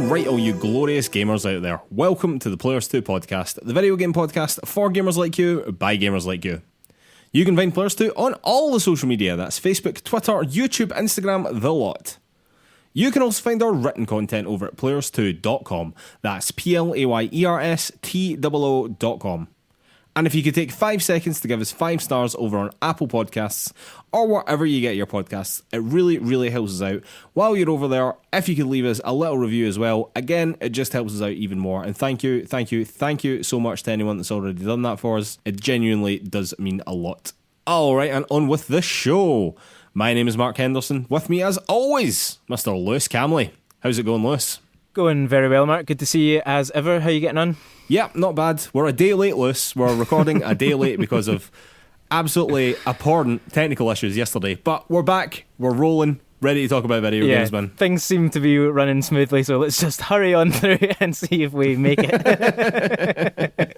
Alright, all you glorious gamers out there, welcome to the PlayersToo Podcast, the video game podcast for gamers like you, by gamers like you. You can find PlayersToo on all the social media, that's Facebook, Twitter, YouTube, Instagram, the lot. You can also find our written content over at PlayersToo.com, that's PlayerStoo.com. And if you could take 5 seconds to give us 5 stars over on Apple Podcasts or wherever you get your podcasts, it really, really helps us out. While you're over there, if you could leave us a little review as well, again, it just helps us out even more. And thank you so much to anyone that's already done that for us. It genuinely does mean a lot. Alright, and on with the show. My name is Mark Henderson. With me, as always, Mr. Lewis Camley. How's it going, Lewis? Going very well, Mark. Good to see you as ever. How are you getting on? Yeah, not bad. We're a day late, Lewis. We're recording a day late because of absolutely abhorrent technical issues yesterday. But we're back, we're rolling, ready to talk about video games, man. Things seem to be running smoothly, so let's just hurry on through and see if we make it.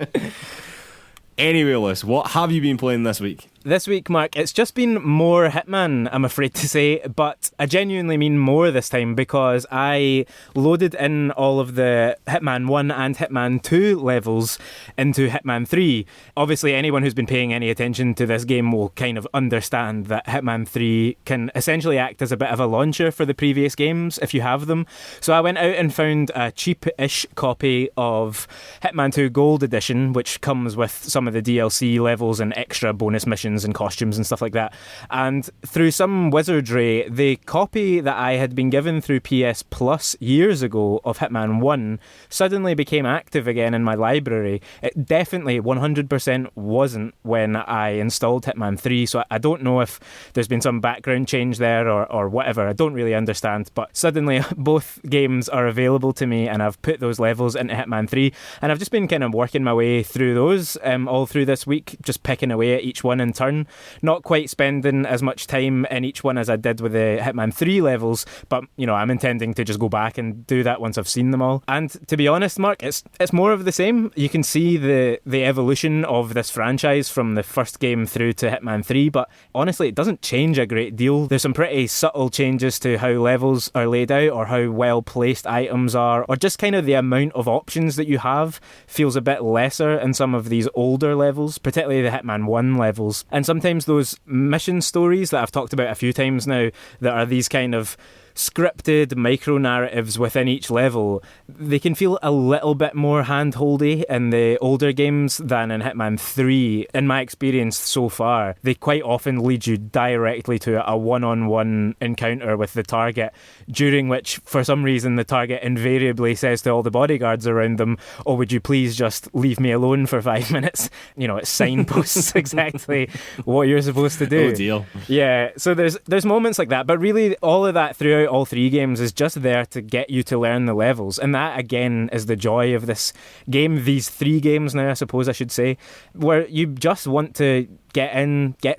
Anyway, Lewis, what have you been playing this week? This week, Mark, it's just been more Hitman, I'm afraid to say, but I genuinely mean more this time because I loaded in all of the Hitman 1 and Hitman 2 levels into Hitman 3. Obviously, anyone who's been paying any attention to this game will kind of understand that Hitman 3 can essentially act as a bit of a launcher for the previous games if you have them. So I went out and found a cheap-ish copy of Hitman 2 Gold Edition, which comes with some of the DLC levels and extra bonus missions and costumes and stuff like that. And through some wizardry, the copy that I had been given through PS Plus years ago of Hitman 1 suddenly became active again in my library. It definitely 100% wasn't when I installed Hitman 3, so I don't know if there's been some background change there or whatever. I don't really understand, but suddenly both games are available to me and I've put those levels into Hitman 3 and I've just been kind of working my way through those all through this week, just picking away at each one in turn. Not quite spending as much time in each one as I did with the Hitman 3 levels, but you know, I'm intending to just go back and do that once I've seen them all. And to be honest, Mark, it's more of the same. You can see the evolution of this franchise from the first game through to Hitman 3, but honestly, it doesn't change a great deal. There's some pretty subtle changes to how levels are laid out or how well placed items are, or just kind of the amount of options that you have feels a bit lesser in some of these older levels, particularly the Hitman 1 levels. And sometimes those mission stories that I've talked about a few times now, that are these kind of scripted micro-narratives within each level, they can feel a little bit more hand-holdy in the older games than in Hitman 3. In my experience so far, they quite often lead you directly to a one-on-one encounter with the target, during which, for some reason, the target invariably says to all the bodyguards around them, "Oh, would you please just leave me alone for 5 minutes?" You know, it signposts exactly what you're supposed to do. Oh, deal. Yeah, so there's moments like that, but really all of that throughout all 3 games is just there to get you to learn the levels, and that again is the joy of this game, these 3 games now I suppose I should say, where you just want to get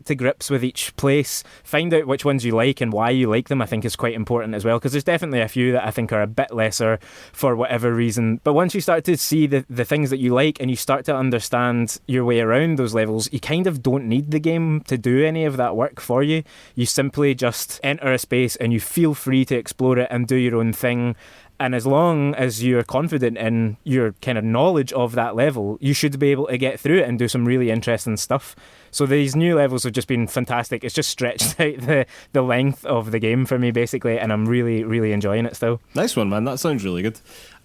to grips with each place, find out which ones you like and why you like them. I think is quite important as well, because there's definitely a few that I think are a bit lesser for whatever reason, but once you start to see the things that you like and you start to understand your way around those levels, you kind of don't need the game to do any of that work for you. You simply just enter a space and you feel free to explore it and do your own thing. And as long as you're confident in your kind of knowledge of that level, you should be able to get through it and do some really interesting stuff. So these new levels have just been fantastic. It's just stretched out the length of the game for me, basically, and I'm really, really enjoying it still. Nice one, man. That sounds really good.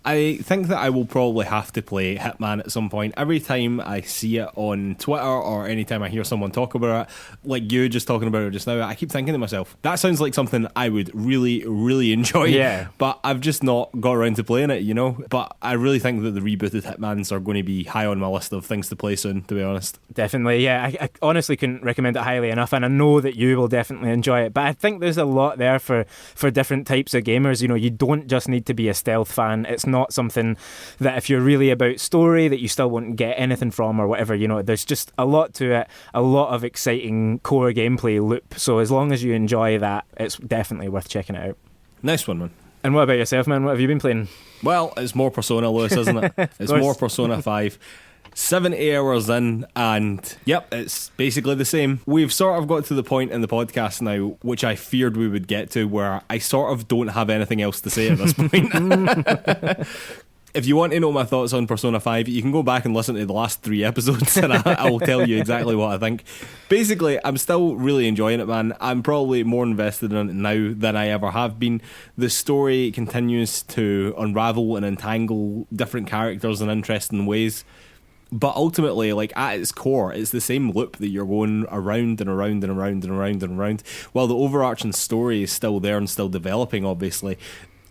I think that I will probably have to play Hitman at some point. Every time I see it on Twitter or anytime I hear someone talk about it, like you just talking about it just now, I keep thinking to myself, that sounds like something I would really, really enjoy. Yeah. But I've just not got around to playing it, you know? But I really think that the rebooted Hitmans are going to be high on my list of things to play soon, to be honest. Definitely, yeah. I honestly couldn't recommend it highly enough, and I know that you will definitely enjoy it. But I think there's a lot there for different types of gamers. You know, you don't just need to be a stealth fan. It's not something that if you're really about story that you still won't get anything from or whatever, you know, there's just a lot to it, a lot of exciting core gameplay loop. So as long as you enjoy that, it's definitely worth checking it out. Nice one, man. And what about yourself, man? What have you been playing? Well, it's more Persona, Lewis, isn't it? It's more Persona 5. 70 hours in, and yep, it's basically the same. We've sort of got to the point in the podcast now, which I feared we would get to, where I sort of don't have anything else to say at this point. If you want to know my thoughts on Persona 5, you can go back and listen to the last 3 episodes and I will tell you exactly what I think. Basically, I'm still really enjoying it, man. I'm probably more invested in it now than I ever have been. The story continues to unravel and entangle different characters in interesting ways. But ultimately, like, at its core, it's the same loop that you're going around and around and around and around and around. While the overarching story is still there and still developing, obviously,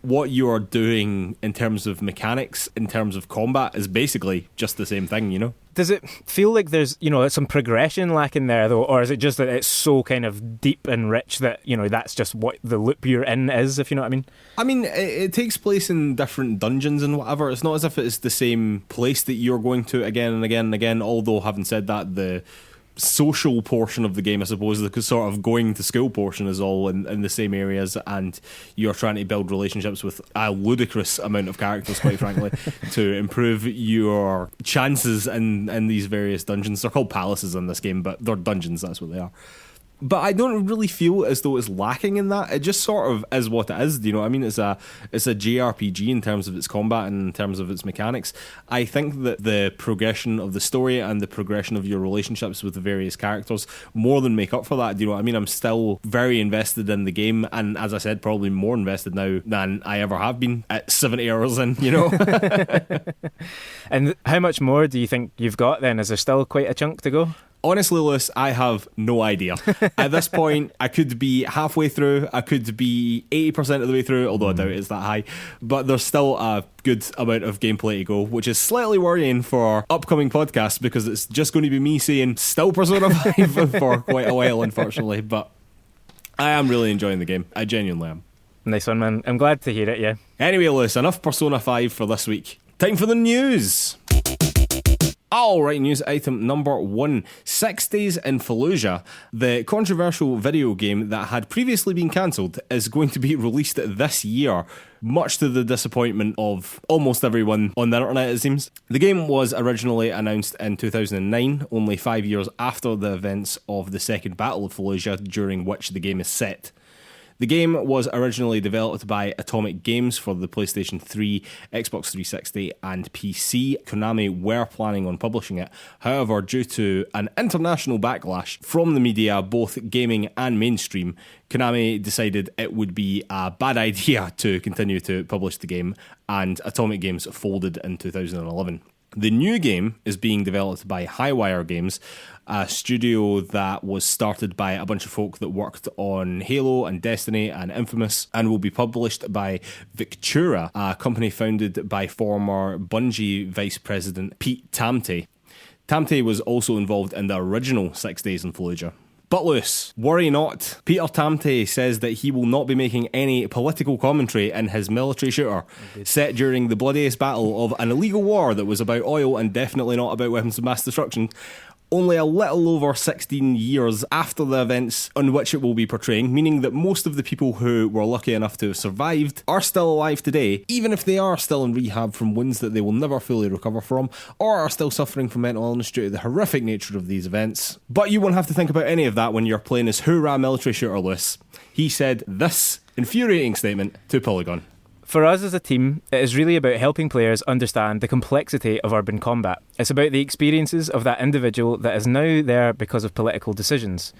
what you are doing in terms of mechanics, in terms of combat, is basically just the same thing, you know? Does it feel like there's, some progression lacking there, though? Or is it just that it's so kind of deep and rich that, that's just what the loop you're in is, if you know what I mean? I mean, it takes place in different dungeons and whatever. It's not as if it's the same place that you're going to again and again and again, although having said that, the social portion of the game, I suppose, the sort of going to school portion is all in the same areas, and you're trying to build relationships with a ludicrous amount of characters, quite frankly, to improve your chances in these various dungeons. They're called palaces in this game, but they're dungeons, that's what they are. But I don't really feel as though it's lacking in that. It just sort of is what it is. Do you know what I mean? It's a JRPG in terms of its combat and in terms of its mechanics. I think that the progression of the story and the progression of your relationships with the various characters more than make up for that. Do you know what I mean? I'm still very invested in the game, and as I said, probably more invested now than I ever have been at 70 hours in, And how much more do you think you've got then? Is there still quite a chunk to go? Honestly, Lewis, I have no idea. At this point, I could be halfway through, I could be 80% of the way through, although I doubt it's that high, but there's still a good amount of gameplay to go, which is slightly worrying for upcoming podcasts, because it's just going to be me saying still Persona 5 for quite a while, unfortunately, but I am really enjoying the game. I genuinely am. Nice one, man. I'm glad to hear it, yeah. Anyway, Lewis, enough Persona 5 for this week. Time for the news. Alright, news item number 1. 6 Days in Fallujah, the controversial video game that had previously been cancelled, is going to be released this year, much to the disappointment of almost everyone on the internet, it seems. The game was originally announced in 2009, only 5 years after the events of the Second Battle of Fallujah, during which the game is set. The game was originally developed by Atomic Games for the PlayStation 3, Xbox 360 and PC. Konami were planning on publishing it. However, due to an international backlash from the media, both gaming and mainstream, Konami decided it would be a bad idea to continue to publish the game, and Atomic Games folded in 2011. The new game is being developed by Highwire Games, a studio that was started by a bunch of folk that worked on Halo and Destiny and Infamous, and will be published by Victura, a company founded by former Bungie Vice President Pete Tamte. Tamte was also involved in the original 6 Days in Fallujah. But Lewis, worry not. Peter Tamte says that he will not be making any political commentary in his military shooter, set during the bloodiest battle of an illegal war that was about oil and definitely not about weapons of mass destruction, only a little over 16 years after the events on which it will be portraying, meaning that most of the people who were lucky enough to have survived are still alive today, even if they are still in rehab from wounds that they will never fully recover from, or are still suffering from mental illness due to the horrific nature of these events. But you won't have to think about any of that when you're playing as Hoorah military shooter Lewis. He said this infuriating statement to Polygon. For us as a team, it is really about helping players understand the complexity of urban combat. It's about the experiences of that individual that is now there because of political decisions.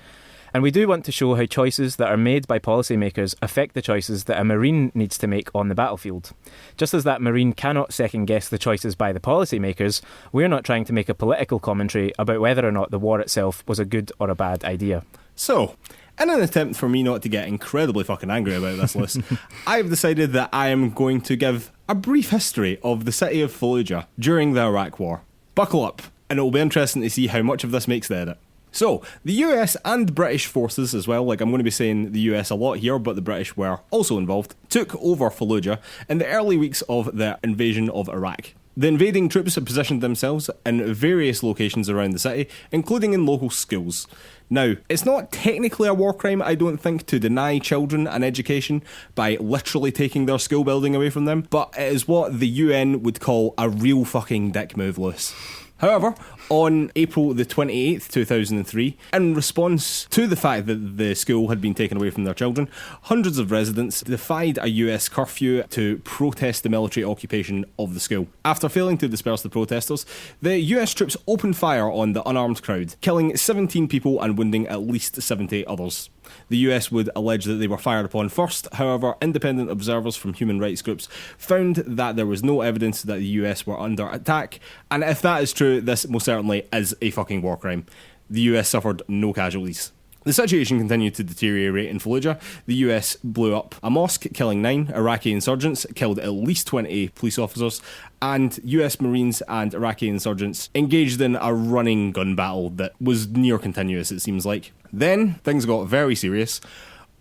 And we do want to show how choices that are made by policymakers affect the choices that a Marine needs to make on the battlefield. Just as that Marine cannot second-guess the choices by the policymakers, we're not trying to make a political commentary about whether or not the war itself was a good or a bad idea. So, in an attempt for me not to get incredibly fucking angry about this list, I've decided that I am going to give a brief history of the city of Fallujah during the Iraq War. Buckle up, and it will be interesting to see how much of this makes the edit. So, the US and British forces as well, like I'm going to be saying the US a lot here, but the British were also involved, took over Fallujah in the early weeks of the invasion of Iraq. The invading troops had positioned themselves in various locations around the city, including in local schools. Now, it's not technically a war crime, I don't think, to deny children an education by literally taking their school building away from them, but it is what the UN would call a real fucking dick move, Lewis. However, on April the 28th, 2003, in response to the fact that the school had been taken away from their children, hundreds of residents defied a US curfew to protest the military occupation of the school. After failing to disperse the protesters, the US troops opened fire on the unarmed crowd, killing 17 people and wounding at least 70 others. The US would allege that they were fired upon first. However, independent observers from human rights groups found that there was no evidence that the US were under attack, and if that is true, this most certainly is a fucking war crime. The US suffered no casualties. The situation continued to deteriorate in Fallujah. The US blew up a mosque, killing 9 Iraqi insurgents, killed at least 20 police officers, and US Marines and Iraqi insurgents engaged in a running gun battle that was near continuous, it seems like. Then, things got very serious.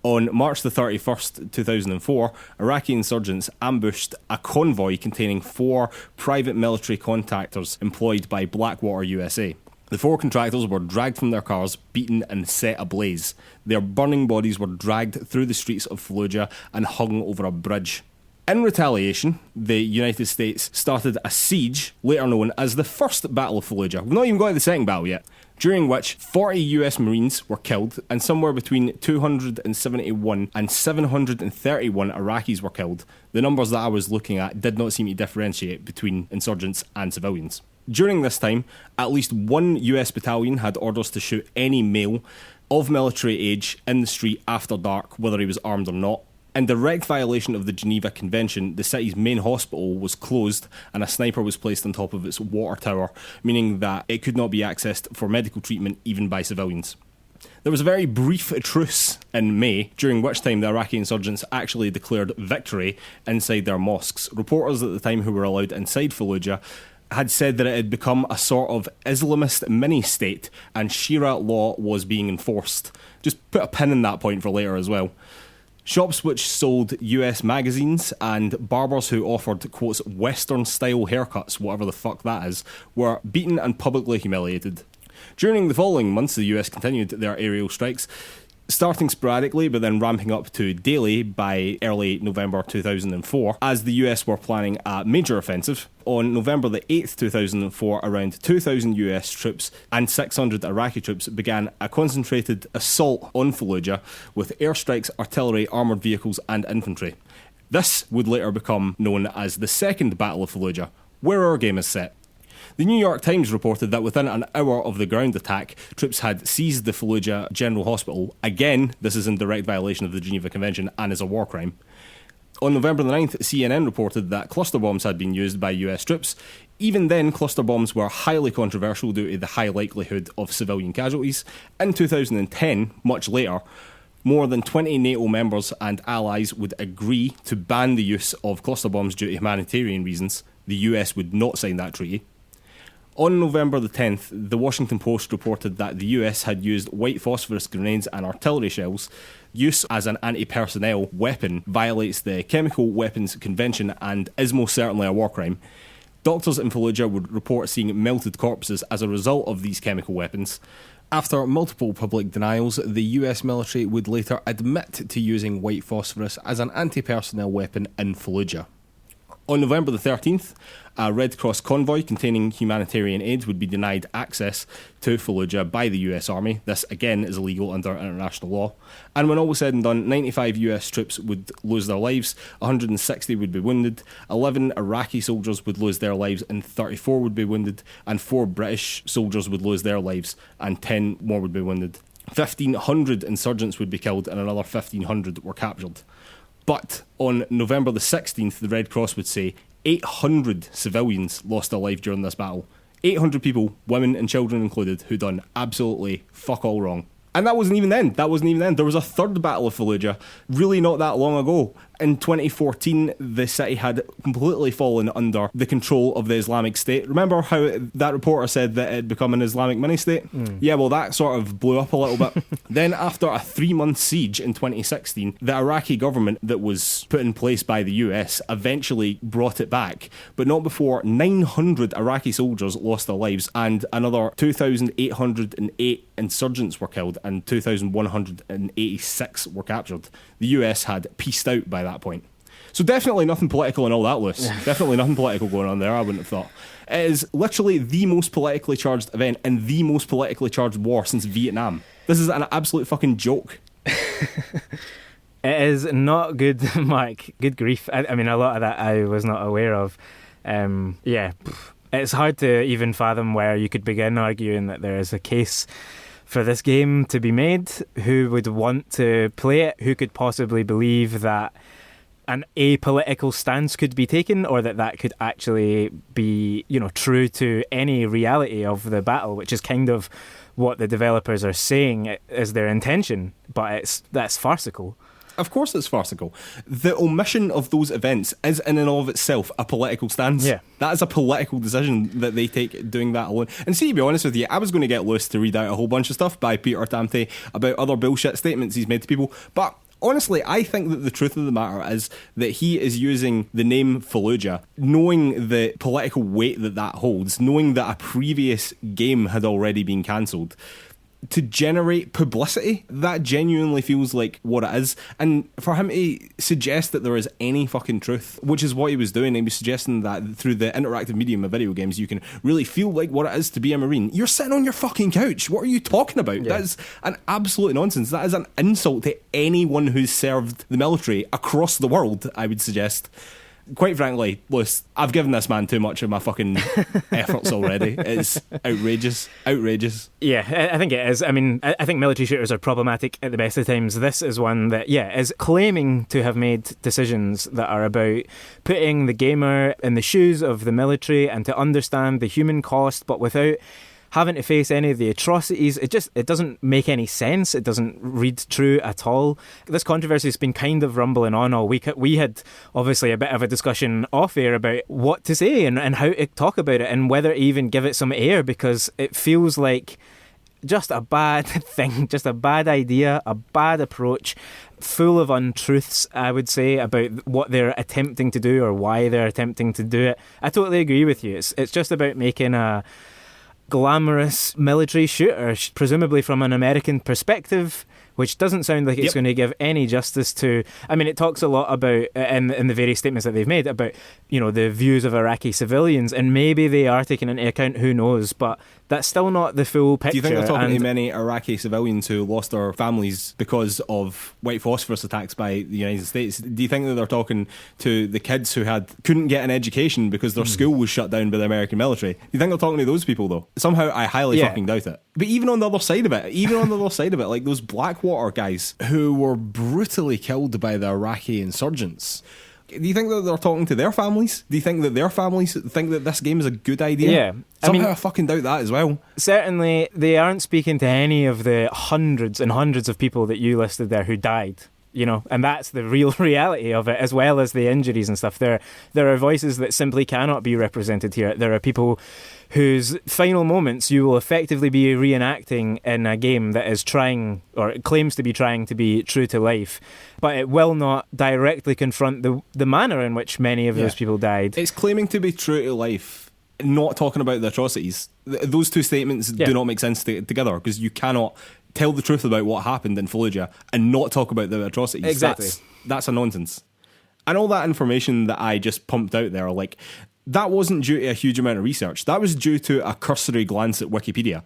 On March the 31st, 2004, Iraqi insurgents ambushed a convoy containing 4 private military contractors employed by Blackwater USA. The 4 contractors were dragged from their cars, beaten and set ablaze. Their burning bodies were dragged through the streets of Fallujah and hung over a bridge. In retaliation, the United States started a siege, later known as the First Battle of Fallujah. We've not even got to the second battle yet, during which 40 US Marines were killed and somewhere between 271 and 731 Iraqis were killed. The numbers that I was looking at did not seem to differentiate between insurgents and civilians. During this time, at least 1 US battalion had orders to shoot any male of military age in the street after dark, whether he was armed or not. In direct violation of the Geneva Convention, the city's main hospital was closed and a sniper was placed on top of its water tower, meaning that it could not be accessed for medical treatment even by civilians. There was a very brief truce in May, during which time the Iraqi insurgents actually declared victory inside their mosques. Reporters at the time who were allowed inside Fallujah had said that it had become a sort of Islamist mini-state and Sharia law was being enforced. Just put a pin in that point for later as well. Shops which sold US magazines and barbers who offered, quotes, Western-style haircuts, whatever the fuck that is, were beaten and publicly humiliated. During the following months, the US continued their aerial strikes, starting sporadically but then ramping up to daily by early November 2004, as the US were planning a major offensive. On November the 8th, 2004, around 2,000 US troops and 600 Iraqi troops began a concentrated assault on Fallujah with airstrikes, artillery, armoured vehicles and infantry. This would later become known as the Second Battle of Fallujah, where our game is set. The New York Times reported that within an hour of the ground attack, troops had seized the Fallujah General Hospital. Again, this is in direct violation of the Geneva Convention and is a war crime. On November the 9th, CNN reported that cluster bombs had been used by US troops. Even then, cluster bombs were highly controversial due to the high likelihood of civilian casualties. In 2010, much later, more than 20 NATO members and allies would agree to ban the use of cluster bombs due to humanitarian reasons. The US would not sign that treaty. On November the 10th, the Washington Post reported that the US had used white phosphorus grenades and artillery shells. Use as an anti-personnel weapon violates the Chemical Weapons Convention and is most certainly a war crime. Doctors in Fallujah would report seeing melted corpses as a result of these chemical weapons. After multiple public denials, the US military would later admit to using white phosphorus as an anti-personnel weapon in Fallujah. On November the 13th, a Red Cross convoy containing humanitarian aid would be denied access to Fallujah by the US Army. This, again, is illegal under international law. And when all was said and done, 95 US troops would lose their lives, 160 would be wounded, 11 Iraqi soldiers would lose their lives and 34 would be wounded, and 4 British soldiers would lose their lives and 10 more would be wounded. 1,500 insurgents would be killed and another 1,500 were captured. But on November the 16th, the Red Cross would say 800 civilians lost their life during this battle. 800 people, women and children included, who done absolutely fuck all wrong. And that wasn't even then. There was a third Battle of Fallujah, really not that long ago. In 2014, the city had completely fallen under the control of the Islamic State. Remember how that reporter said that it had become an Islamic mini-state? Yeah, well, that sort of blew up a little bit. Then, after a 3-month siege in 2016, the Iraqi government that was put in place by the US eventually brought it back, but not before 900 Iraqi soldiers lost their lives and another 2,808 insurgents were killed and 2,186 were captured. The US had peaced out by that point. So definitely nothing political and all that, Lewis. Definitely nothing political going on there, I wouldn't have thought. It is literally the most politically charged event and the most politically charged war since Vietnam. This is an absolute fucking joke. It is not good, Mark. Good grief. I mean, a lot of that I was not aware of. It's hard to even fathom where you could begin arguing that there is a case for this game to be made. Who would want to play it? Who could possibly believe that an apolitical stance could be taken, or that could actually be, true to any reality of the battle, which is kind of what the developers are saying is their intention, but that's farcical. Of course it's farcical. The omission of those events is in and of itself a political stance. Yeah. That is a political decision that they take doing that alone. And see, to be honest with you, I was going to get Lewis to read out a whole bunch of stuff by Peter Tamte about other bullshit statements he's made to people, but honestly, I think that the truth of the matter is that he is using the name Fallujah, knowing the political weight that holds, knowing that a previous game had already been cancelled, to generate publicity. That genuinely feels like what it is. And for him to suggest that there is any fucking truth, which is what he was doing, he was suggesting that through the interactive medium of video games you can really feel like what it is to be a Marine. You're sitting on your fucking couch. What are you talking about? Yeah. That is an absolute nonsense. That is an insult to anyone who's served the military across the world, I would suggest. Quite frankly, Lewis, I've given this man too much of my fucking efforts already. It's outrageous. Outrageous. Yeah, I think it is. I mean, I think military shooters are problematic at the best of times. This is one that, is claiming to have made decisions that are about putting the gamer in the shoes of the military and to understand the human cost, but without having to face any of the atrocities. It doesn't make any sense. It doesn't read true at all. This controversy has been kind of rumbling on all week. We had obviously a bit of a discussion off air about what to say and how to talk about it and whether to even give it some air, because it feels like just a bad thing, just a bad idea, a bad approach, full of untruths, I would say, about what they're attempting to do or why they're attempting to do it. I totally agree with you. It's just about making a glamorous military shooter, presumably from an American perspective, which doesn't sound like it's going to give any justice to... I mean, it talks a lot about, in the various statements that they've made, about, the views of Iraqi civilians, and maybe they are taken into account, who knows, but that's still not the full picture. Do you think they're talking to many Iraqi civilians who lost their families because of white phosphorus attacks by the United States? Do you think that they're talking to the kids who couldn't get an education because their school was shut down by the American military? Do you think they're talking to those people, though? Somehow I highly fucking doubt it. But even on the other side of it, like those Blackwater guys who were brutally killed by the Iraqi insurgents, do you think that they're talking to their families? Do you think that their families think that this game is a good idea? Yeah. Somehow I fucking doubt that as well. Certainly, they aren't speaking to any of the hundreds and hundreds of people that you listed there who died. And that's the real reality of it, as well as the injuries and stuff. There are voices that simply cannot be represented here. There are people whose final moments you will effectively be reenacting in a game that is trying, or claims to be trying to be true to life, but it will not directly confront the manner in which many of those people died. It's claiming to be true to life, not talking about the atrocities. Those two statements do not make sense together, because you cannot tell the truth about what happened in Fallujah and not talk about the atrocities. Exactly. That's a nonsense. And all that information that I just pumped out there, like, that wasn't due to a huge amount of research. That was due to a cursory glance at Wikipedia.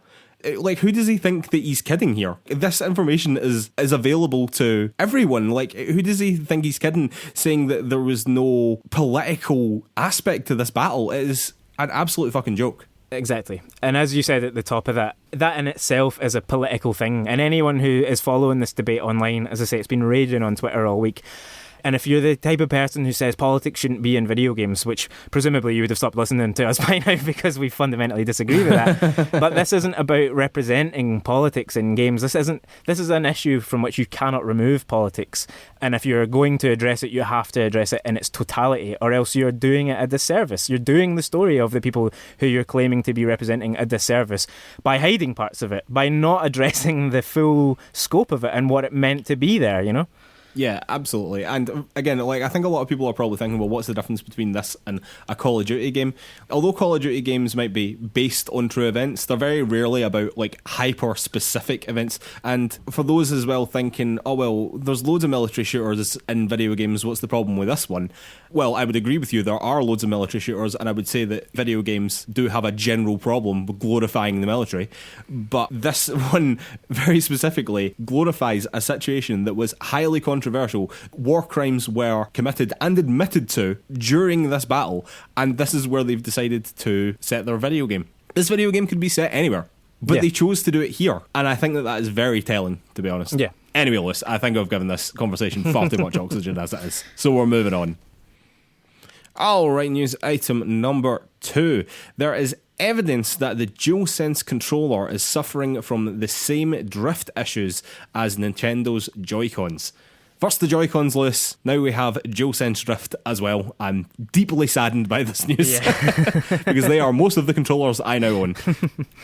Like, who does he think that he's kidding here? This information is available to everyone. Like, who does he think he's kidding, saying that there was no political aspect to this battle? It is an absolute fucking joke. Exactly. And as you said at the top of that in itself is a political thing. And anyone who is following this debate online, as I say, it's been raging on Twitter all week. And if you're the type of person who says politics shouldn't be in video games, which presumably you would have stopped listening to us by now because we fundamentally disagree with that. But this isn't about representing politics in games. This is an issue from which you cannot remove politics. And if you're going to address it, you have to address it in its totality, or else you're doing it a disservice. You're doing the story of the people who you're claiming to be representing a disservice by hiding parts of it, by not addressing the full scope of it and what it meant to be there, Yeah, absolutely. And again, like, I think a lot of people are probably thinking, well, what's the difference between this and a Call of Duty game? Although Call of Duty games might be based on true events, they're very rarely about like hyper-specific events. And for those as well thinking, oh, well, there's loads of military shooters in video games, what's the problem with this one? Well, I would agree with you, there are loads of military shooters, and I would say that video games do have a general problem with glorifying the military. But this one, very specifically, glorifies a situation that was highly controversial. War crimes were committed and admitted to during this battle, and this is where they've decided to set their video game. This video game could be set anywhere, but they chose to do it here, and I think that is very telling, to be honest. Yeah. Anyway, Lewis, I think I've given this conversation far too much oxygen as it is, so we're moving on. Alright, news item number 2. There is evidence that the DualSense controller is suffering from the same drift issues as Nintendo's Joy-Cons. First the Joy-Cons, Lewis. Now we have DualSense Drift as well. I'm deeply saddened by this news because they are most of the controllers I now own.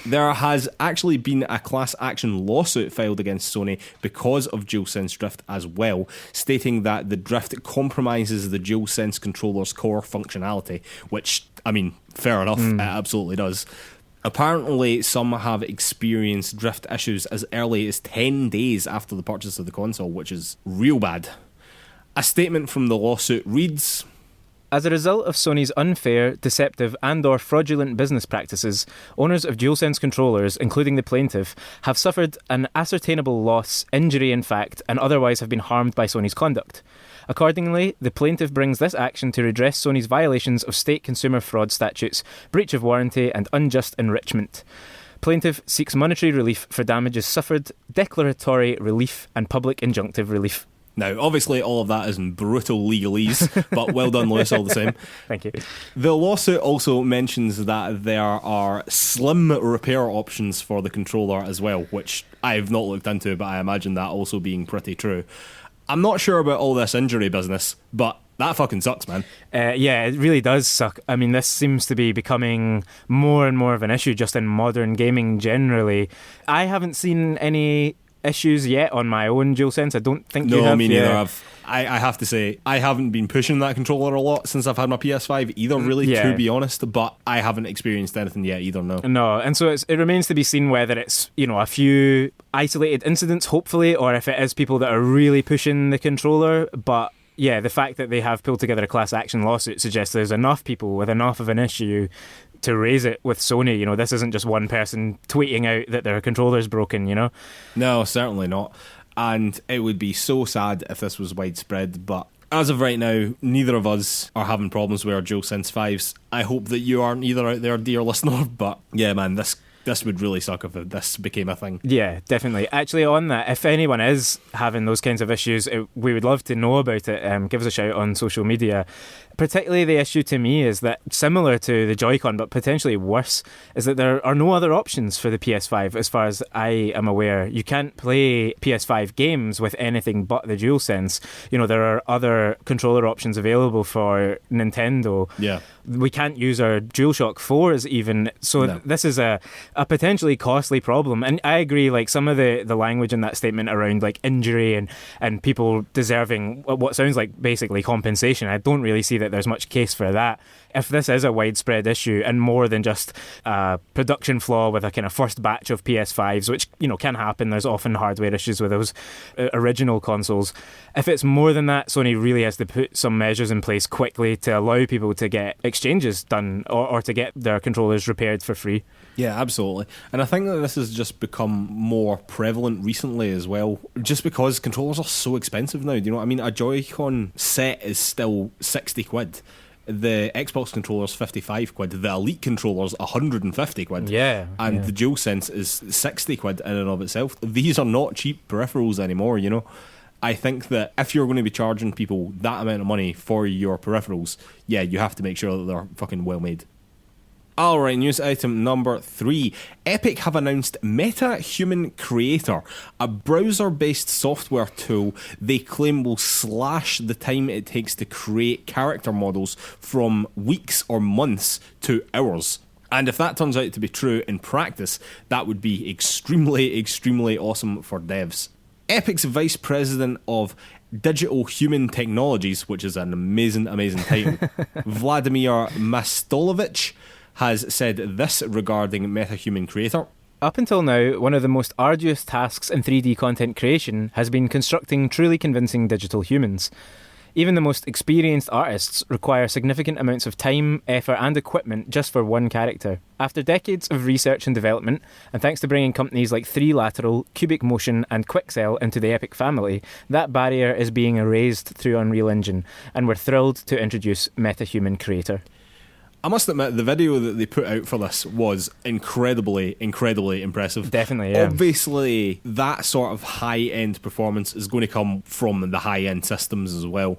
There has actually been a class action lawsuit filed against Sony because of DualSense Drift as well, stating that the drift compromises the DualSense controller's core functionality, which, I mean, fair enough, it absolutely does. Apparently, some have experienced drift issues as early as 10 days after the purchase of the console, which is real bad. A statement from the lawsuit reads, as a result of Sony's unfair, deceptive and/or fraudulent business practices, owners of DualSense controllers, including the plaintiff, have suffered an ascertainable loss, injury in fact, and otherwise have been harmed by Sony's conduct. Accordingly, the plaintiff brings this action to redress Sony's violations of state consumer fraud statutes, breach of warranty and unjust enrichment. Plaintiff seeks monetary relief for damages suffered, declaratory relief and public injunctive relief. Now, obviously, all of that is in brutal legalese, but well done, Lewis, all the same. Thank you. The lawsuit also mentions that there are slim repair options for the controller as well, which I've not looked into, but I imagine that also being pretty true. I'm not sure about all this injury business, but that fucking sucks, man. Yeah, it really does suck. I mean, this seems to be becoming more and more of an issue just in modern gaming generally. I haven't seen any issues yet on my own DualSense. I don't think you have. No, me neither. I have to say, I haven't been pushing that controller a lot since I've had my PS5 either, really, to be honest, but I haven't experienced anything yet either, no. No, and so it remains to be seen whether it's, you know, a few isolated incidents, hopefully, or if it is people that are really pushing the controller, but yeah, the fact that they have pulled together a class action lawsuit suggests there's enough people with enough of an issue to raise it with Sony. You know, this isn't just one person tweeting out that their controller's broken, you know? No, certainly not. And it would be so sad if this was widespread, but as of right now, neither of us are having problems with our DualSense 5s. I hope that you aren't either out there, dear listener, but yeah, man, this would really suck if this became a thing. Yeah, definitely. Actually, on that, if anyone is having those kinds of issues, we would love to know about it. Give us a shout on social media. Particularly the issue to me is that, similar to the Joy-Con, but potentially worse, is that there are no other options for the PS5 as far as I am aware. You can't play PS5 games with anything but the DualSense. You know, there are other controller options available for Nintendo. Yeah. We can't use our DualShock 4s even, so this is a potentially costly problem. And I agree, like, some of the language in that statement around, like, injury and people deserving what sounds like basically compensation, I don't really see that there's much case for that. If this is a widespread issue and more than just a production flaw with a kind of first batch of PS5s, which, you know, can happen, there's often hardware issues with those original consoles. If it's more than that, Sony really has to put some measures in place quickly to allow people to get exchanges done or to get their controllers repaired for free. Yeah, absolutely. And I think that this has just become more prevalent recently as well, just because controllers are so expensive now. Do you know what I mean? A Joy-Con set is still 60 quid. The Xbox controller's 55 quid. The Elite controller's 150 quid. Yeah. And the DualSense is 60 quid in and of itself. These are not cheap peripherals anymore, you know? I think that if you're going to be charging people that amount of money for your peripherals, yeah, you have to make sure that they're fucking well made. Alright, news item number 3. Epic have announced MetaHuman Creator, a browser-based software tool they claim will slash the time it takes to create character models from weeks or months to hours. And if that turns out to be true in practice, that would be extremely, extremely awesome for devs. Epic's Vice President of Digital Human Technologies, which is an amazing title, Vladimir Mastolovich, has said this regarding MetaHuman Creator. Up until now, one of the most arduous tasks in 3D content creation has been constructing truly convincing digital humans. Even the most experienced artists require significant amounts of time, effort and equipment just for one character. After decades of research and development, and thanks to bringing companies like 3Lateral, Cubic Motion and Quixel into the Epic family, that barrier is being erased through Unreal Engine, and we're thrilled to introduce MetaHuman Creator. I must admit, the video that they put out for this was incredibly impressive. Definitely, yeah. Obviously, that sort of high-end performance is going to come from the high-end systems as well.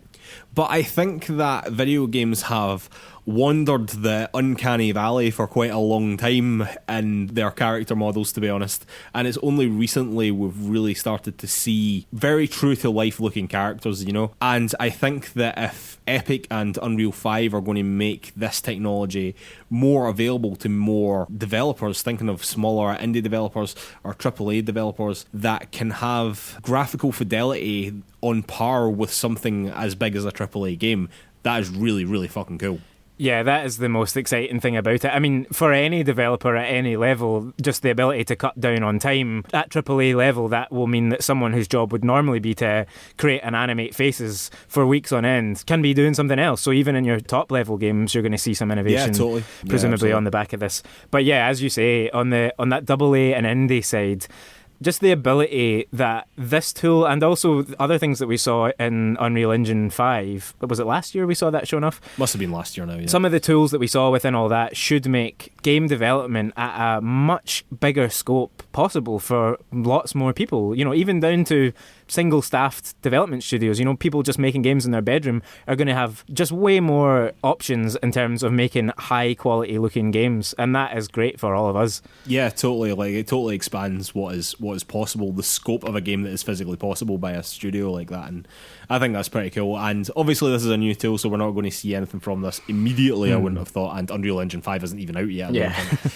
But I think that video games have wandered the uncanny valley for quite a long time in their character models, to be honest. And it's only recently we've really started to see very true-to-life looking characters, you know? And I think that if Epic and Unreal 5 are going to make this technology more available to more developers, thinking of smaller indie developers or AAA developers that can have graphical fidelity on par with something as big as a AAA game, that is really fucking cool. Yeah, that is the most exciting thing about it. I mean, for any developer at any level, just the ability to cut down on time at AAA level, that will mean that someone whose job would normally be to create and animate faces for weeks on end can be doing something else. So even in your top level games, you're going to see some innovation, totally. presumably on the back of this. But yeah, as you say, on that AA and indie side, just the ability that this tool and also other things that we saw in Unreal Engine 5, was it last year we saw that shown off? Must have been last year now, yeah. Some of the tools that we saw within all that should make game development at a much bigger scope possible for lots more people, you know, even down to single-staffed development studios. You know, people just making games in their bedroom are going to have just way more options in terms of making high-quality looking games, and that is great for all of us. Yeah, totally. Like, it totally expands what is possible, the scope of a game that is physically possible by a studio like that, and I think that's pretty cool. And obviously this is a new tool, so we're not going to see anything from this immediately, I wouldn't have thought, and Unreal Engine 5 isn't even out yet, I don't think.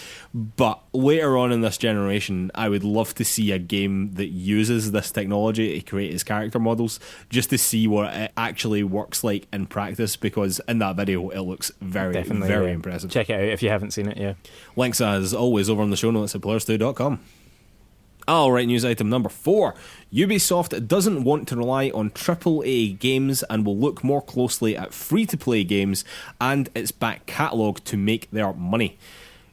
But later on in this generation, I would love to see a game that uses this technology to create its character models, just to see what it actually works like in practice, because in that video it looks very impressive. Check it out if you haven't seen it, yeah. Links as always over on the show notes at PlayersToo.com. Alright, news item number 4. Ubisoft doesn't want to rely on AAA games and will look more closely at free-to-play games and its back catalogue to make their money.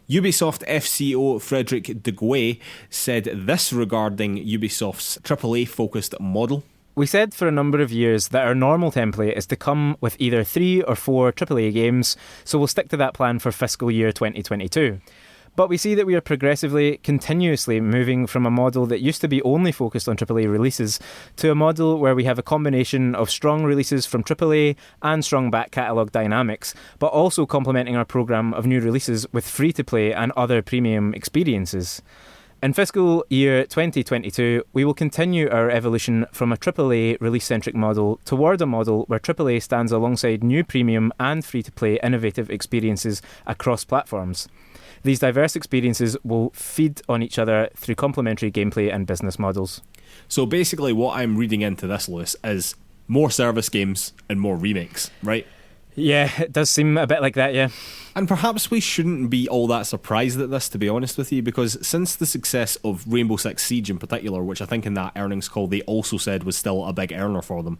Ubisoft FCO Frederic Deguay said this regarding Ubisoft's AAA-focused model. We said for a number of years that our normal template is to come with either 3 or 4 AAA games, so we'll stick to that plan for fiscal year 2022. But we see that we are continuously moving from a model that used to be only focused on AAA releases to a model where we have a combination of strong releases from AAA and strong back catalogue dynamics, but also complementing our programme of new releases with free-to-play and other premium experiences. In fiscal year 2022, we will continue our evolution from a AAA release-centric model toward a model where AAA stands alongside new premium and free-to-play innovative experiences across platforms. These diverse experiences will feed on each other through complementary gameplay and business models. So basically what I'm reading into this, Lewis, is more service games and more remakes, right? Yeah, it does seem a bit like that, yeah. And perhaps we shouldn't be all that surprised at this, to be honest with you, because since the success of Rainbow Six Siege in particular, which I think in that earnings call they also said was still a big earner for them,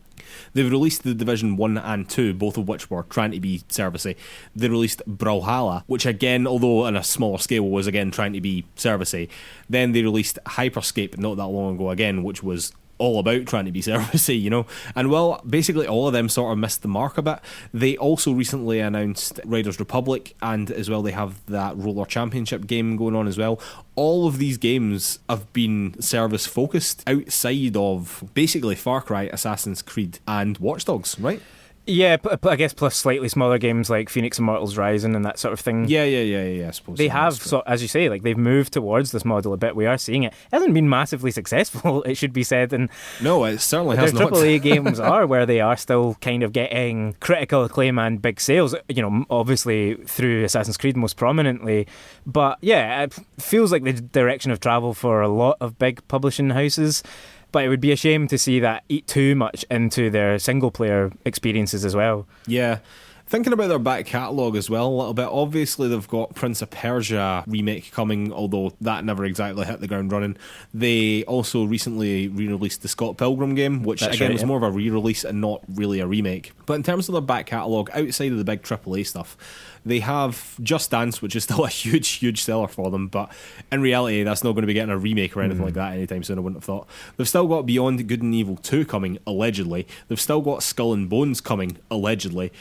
they've released The Division 1 and 2, both of which were trying to be servicey. They released Brawlhalla, which again, although on a smaller scale, was again trying to be servicey. Then they released Hyperscape not that long ago again, which was all about trying to be servicey, you know. And well, basically all of them sort of missed the mark a bit. They also recently announced Riders Republic, and as well they have that Roller Championship game going on as well. All of these games have been service focused outside of basically Far Cry, Assassin's Creed and Watch Dogs, right? Yeah, I guess plus slightly smaller games like Phoenix Immortals Rising and that sort of thing. Yeah, I suppose. They have, so, as you say, like they've moved towards this model a bit. We are seeing it. It hasn't been massively successful, it should be said. And no, it certainly has not. Their AAA games are where they are still kind of getting critical acclaim and big sales, you know, obviously through Assassin's Creed most prominently. But yeah, it feels like the direction of travel for a lot of big publishing houses. But it would be a shame to see that eat too much into their single-player experiences as well. Yeah. Thinking about their back catalogue as well a little bit, obviously they've got Prince of Persia remake coming, although that never exactly hit the ground running. They also recently re-released the Scott Pilgrim game, which was more of a re-release and not really a remake. But in terms of their back catalogue, outside of the big AAA stuff, they have Just Dance, which is still a huge seller for them, but in reality that's not going to be getting a remake or anything like that anytime soon, I wouldn't have thought. They've still got Beyond Good and Evil 2 coming, allegedly. They've still got Skull and Bones coming, allegedly.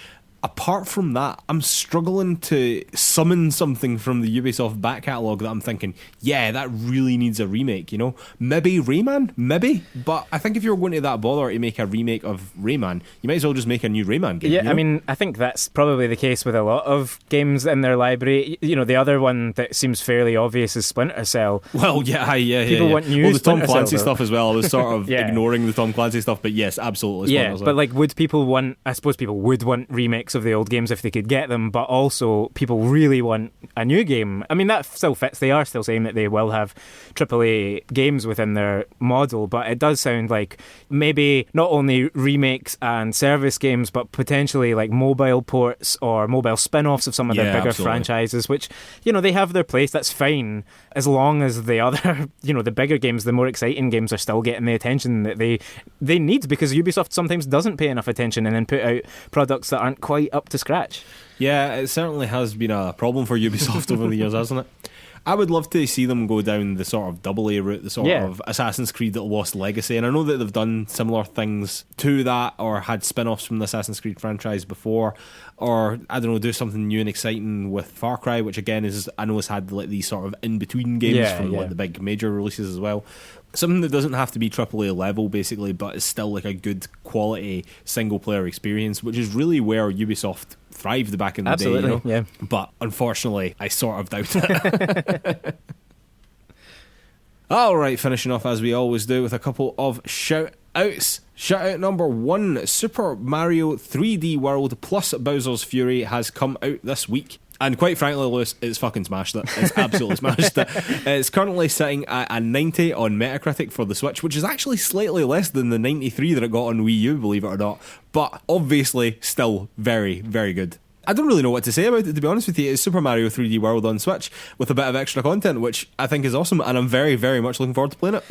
Apart from that, I'm struggling to summon something from the Ubisoft back catalogue that I'm thinking, yeah, that really needs a remake, you know? Maybe Rayman? Maybe. But I think if you're going to that bother to make a remake of Rayman, you might as well just make a new Rayman game. Yeah, you know? I mean, I think that's probably the case with a lot of games in their library. You know, the other one that seems fairly obvious is Splinter Cell. Well, yeah. People want new the Tom Splinter Clancy Cell, stuff as well. I was sort of Yeah. ignoring the Tom Clancy stuff, but yes, absolutely. Splinter Cell. But like, would people want? I suppose people would want remakes of the old games if they could get them, but also people really want a new game. I mean, that still fits. They are still saying that they will have AAA games within their model, but it does sound like maybe not only remakes and service games, but potentially like mobile ports or mobile spin-offs of some of their bigger franchises, which, you know, they have their place. That's fine, as long as the other, you know, the bigger games, the more exciting games are still getting the attention that they need, because Ubisoft sometimes doesn't pay enough attention and then put out products that aren't quite up to scratch. Yeah, it certainly has been a problem for Ubisoft over the years, hasn't it? I would love to see them go down the sort of AA route, the sort of Assassin's Creed Lost Legacy, and I know that they've done similar things to that, or had spin-offs from the Assassin's Creed franchise before, or, I don't know, do something new and exciting with Far Cry, which again is, I know, has had like these sort of in-between games from like the big major releases as well. Something that doesn't have to be AAA level, basically, but is still like a good quality single-player experience, which is really where Ubisoft thrived back in the day. You know? Yeah. But unfortunately, I sort of doubt it. Alright, finishing off as we always do with a couple of shout-outs. Shout-out number 1, Super Mario 3D World plus Bowser's Fury has come out this week. And quite frankly, Lewis, it's fucking smashed it. It's absolutely smashed it. It's currently sitting at a 90 on Metacritic for the Switch, which is actually slightly less than the 93 that it got on Wii U, believe it or not. But obviously, still very, very good. I don't really know what to say about it, to be honest with you. It's Super Mario 3D World on Switch with a bit of extra content, which I think is awesome, and I'm very, very much looking forward to playing it.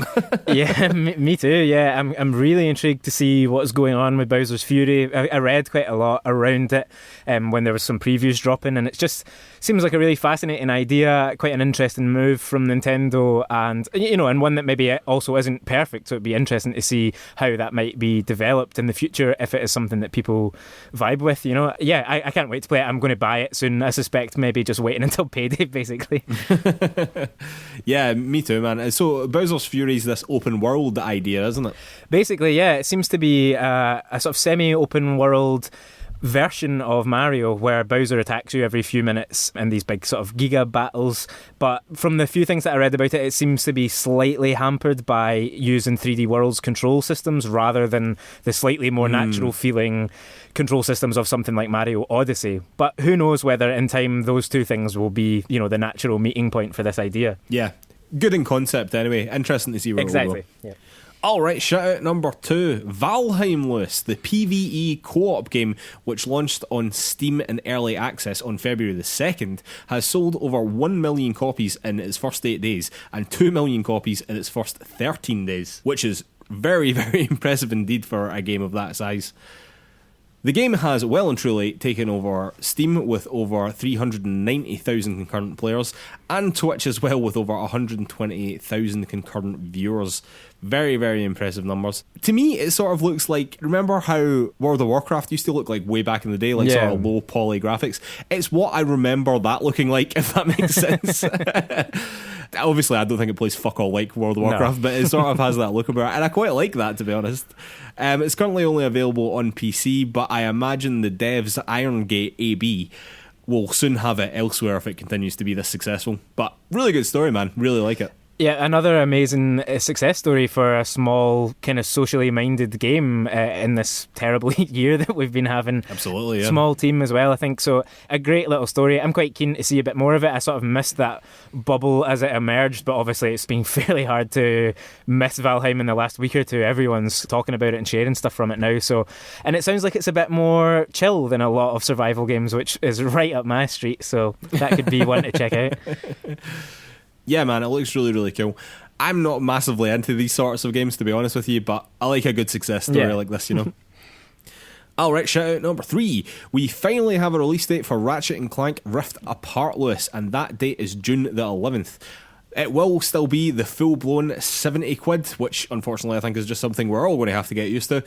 Yeah, me too. Yeah, I'm really intrigued to see what's going on with Bowser's Fury. I read quite a lot around it when there was some previews dropping, and it just seems like a really fascinating idea, quite an interesting move from Nintendo, and, you know, and one that maybe also isn't perfect, so it'd be interesting to see how that might be developed in the future if it is something that people vibe with, you know. Yeah, I can't wait to play it. I'm going to buy it soon. I suspect maybe just waiting until payday, basically. Yeah, me too, man. So Bowser's Fury is this open world idea, isn't it? Basically, yeah. It seems to be a sort of semi-open world version of Mario where Bowser attacks you every few minutes in these big sort of giga battles. But from the few things that I read about it, it seems to be slightly hampered by using 3D World's control systems rather than the slightly more natural feeling control systems of something like Mario Odyssey. But who knows whether in time those two things will be, you know, the natural meeting point for this idea. Yeah. Good in concept anyway. Interesting to see where it will go. Yeah. Alright, shout out number 2, Valheim, Lewis, the PvE co-op game, which launched on Steam in early access on February the 2nd, has sold over 1 million copies in its first 8 days and 2 million copies in its first 13 days, which is very, very impressive indeed for a game of that size. The game has well and truly taken over Steam with over 390,000 concurrent players, and Twitch as well with over 128,000 concurrent viewers. Very, very impressive numbers. To me, it sort of looks like, remember how World of Warcraft used to look like way back in the day, like sort of low poly graphics? It's what I remember that looking like, if that makes sense. Obviously, I don't think it plays fuck all like World of Warcraft, but it sort of has that look about it, and I quite like that, to be honest. It's currently only available on PC, but I imagine the devs at Irongate AB will soon have it elsewhere if it continues to be this successful. But really good story, man. Really like it. Yeah, another amazing success story for a small, kind of socially minded game in this terrible year that we've been having. Absolutely, yeah. Small team as well, I think. So a great little story. I'm quite keen to see a bit more of it. I sort of missed that bubble as it emerged, but obviously it's been fairly hard to miss Valheim in the last week or two. Everyone's talking about it and sharing stuff from it now. So, and it sounds like it's a bit more chill than a lot of survival games, which is right up my street. So that could be one to check out. Yeah, man, it looks really, really cool. I'm not massively into these sorts of games, to be honest with you, but I like a good success story like this, you know. Alright, shout out number 3. We finally have a release date for Ratchet and Clank Rift Apart, Lewis, and that date is June the 11th. It will still be the full-blown 70 quid, which unfortunately I think is just something we're all going to have to get used to.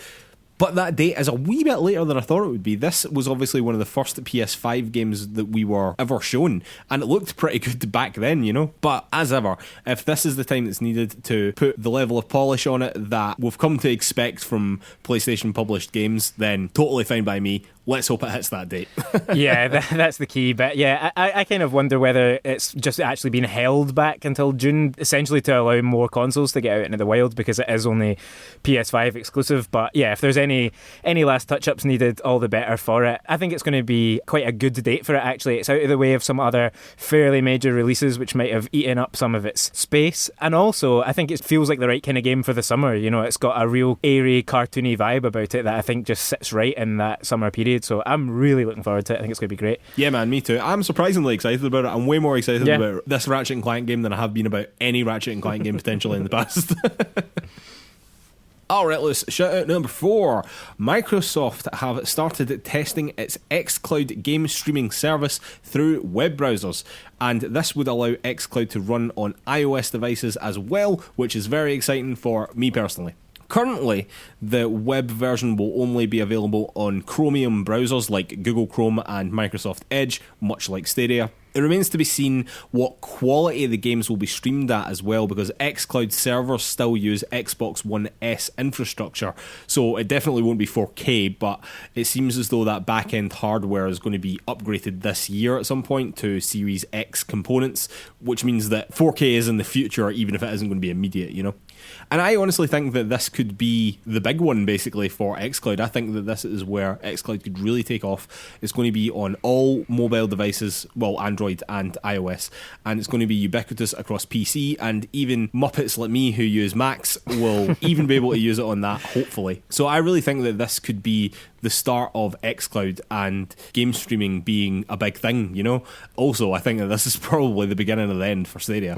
But that date is a wee bit later than I thought it would be. This was obviously one of the first PS5 games that we were ever shown, and it looked pretty good back then, you know? But as ever, if this is the time that's needed to put the level of polish on it that we've come to expect from PlayStation published games, then totally fine by me. Let's hope it hits that date. Yeah, that's the key. But yeah, I kind of wonder whether it's just actually been held back until June, essentially to allow more consoles to get out into the wild, because it is only PS5 exclusive. But yeah, if there's any last touch-ups needed, all the better for it. I think it's going to be quite a good date for it, actually. It's out of the way of some other fairly major releases which might have eaten up some of its space. And also, I think it feels like the right kind of game for the summer. You know, it's got a real airy, cartoony vibe about it that I think just sits right in that summer period. So I'm really looking forward to it. I think it's going to be great. Yeah, man, me too. I'm surprisingly excited about it. I'm way more excited about this Ratchet and Clank game than I have been about any Ratchet and Clank game potentially in the past. Alright, let's shout out number 4. Microsoft have started testing its xCloud game streaming service through web browsers, and this would allow xCloud to run on iOS devices as well, which is very exciting for me personally. Currently, the web version will only be available on Chromium browsers like Google Chrome and Microsoft Edge, much like Stadia. It remains to be seen what quality the games will be streamed at as well, because xCloud servers still use Xbox One S infrastructure, so it definitely won't be 4K, but it seems as though that back-end hardware is going to be upgraded this year at some point to Series X components, which means that 4K is in the future, even if it isn't going to be immediate, you know? And I honestly think that this could be the big one, basically, for xCloud. I think that this is where xCloud could really take off. It's going to be on all mobile devices, well, Android and iOS, and it's going to be ubiquitous across PC, and even Muppets like me who use Macs will even be able to use it on that, hopefully. So I really think that this could be the start of xCloud and game streaming being a big thing, you know? Also, I think that this is probably the beginning of the end for Stadia.